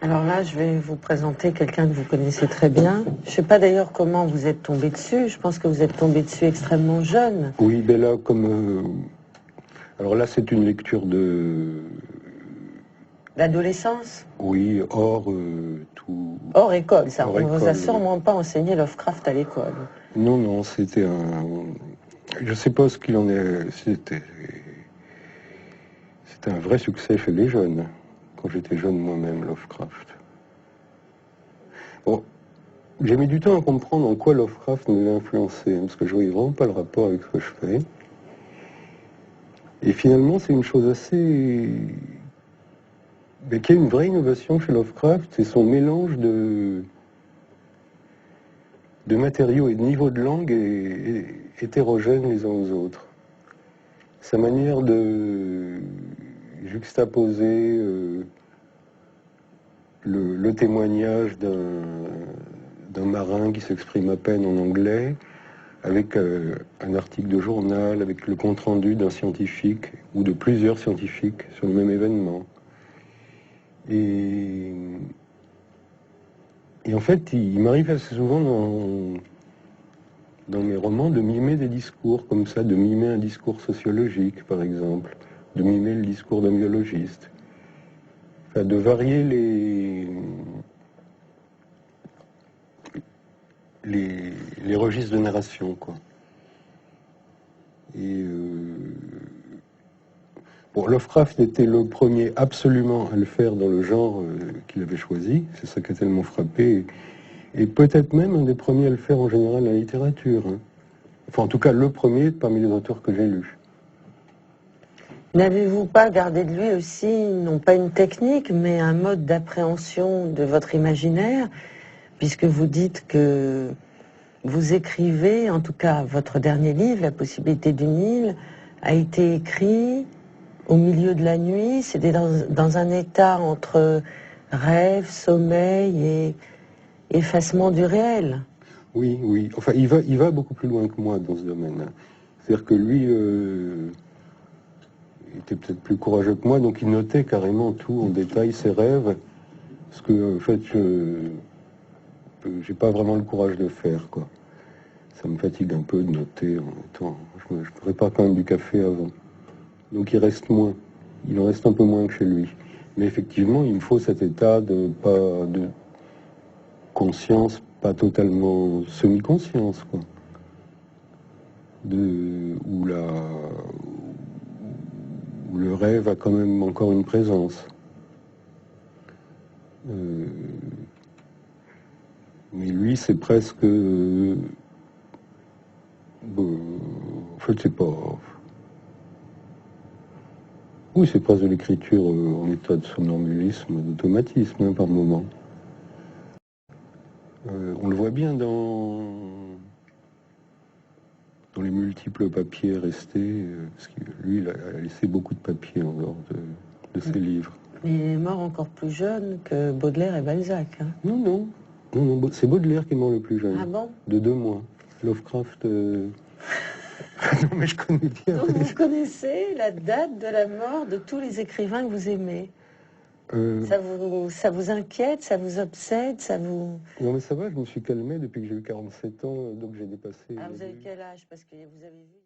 Alors là, je vais vous présenter quelqu'un que vous connaissez très bien. Je ne sais pas d'ailleurs comment vous êtes tombé dessus. Je pense que vous êtes tombé dessus extrêmement jeune. Oui, ben là, alors là, c'est une lecture de... L'adolescence. Oui, hors tout... Hors école, ça. Hors On ne vous a école. sûrement pas enseigné Lovecraft à l'école. Non, non, c'était un... Je sais pas ce qu'il en est... C'était un vrai succès chez les jeunes, quand j'étais jeune moi-même, Lovecraft. Bon, j'ai mis du temps à comprendre en quoi Lovecraft m'avait influencé, parce que je voyais vraiment pas le rapport avec ce que je fais. Et finalement, c'est une chose assez... Mais qui est une vraie innovation chez Lovecraft, c'est son mélange de matériaux et de niveaux de langue hétérogènes les uns aux autres. Sa manière de juxtaposer le témoignage d'un marin qui s'exprime à peine en anglais, avec un article de journal, avec le compte-rendu d'un scientifique ou de plusieurs scientifiques sur le même événement. Et en fait, il m'arrive assez souvent dans mes romans de mimer des discours comme ça, de mimer un discours sociologique, par exemple, de mimer le discours d'un biologiste. Enfin, de varier les registres de narration, quoi. Et bon, Lovecraft était le premier absolument à le faire dans le genre qu'il avait choisi, c'est ça qui a tellement frappé, et peut-être même un des premiers à le faire en général dans la littérature. Hein. Enfin, en tout cas, le premier parmi les auteurs que j'ai lus. N'avez-vous pas gardé de lui aussi, non pas une technique, mais un mode d'appréhension de votre imaginaire, puisque vous dites que vous écrivez, en tout cas votre dernier livre, La possibilité d'une île, a été écrit au milieu de la nuit. C'était dans un état entre rêve, sommeil et effacement du réel. Oui, oui. Enfin, il va beaucoup plus loin que moi dans ce domaine. Hein. C'est-à-dire que lui était peut-être plus courageux que moi, donc il notait carrément tout en détail, ses rêves, ce que, en fait, j'ai pas vraiment le courage de faire, quoi. Ça me fatigue un peu de noter en même temps. Je prépare quand même du café avant. Donc il reste moins. Il en reste un peu moins que chez lui. Mais effectivement, il me faut cet état de conscience, pas totalement semi-conscience, quoi. Où le rêve a quand même encore une présence. Mais lui, c'est presque... en fait, c'est pas... Oui, c'est presque de l'écriture en état de somnambulisme, d'automatisme, hein, par moment. On le voit bien dans les multiples papiers restés, parce que lui, il a laissé beaucoup de papiers en dehors de ses livres. Il est mort encore plus jeune que Baudelaire et Balzac. Hein. Non, non. Non, c'est Baudelaire qui est mort le plus jeune. Ah bon? De 2 mois. Lovecraft... non, mais je connais bien. Donc vous connaissez la date de la mort de tous les écrivains que vous aimez. Ça vous inquiète, ça vous obsède, ça vous... Non, mais ça va, je me suis calmé depuis que j'ai eu 47 ans, donc j'ai dépassé... Ah, vous avez quel âge? Parce que vous avez vu...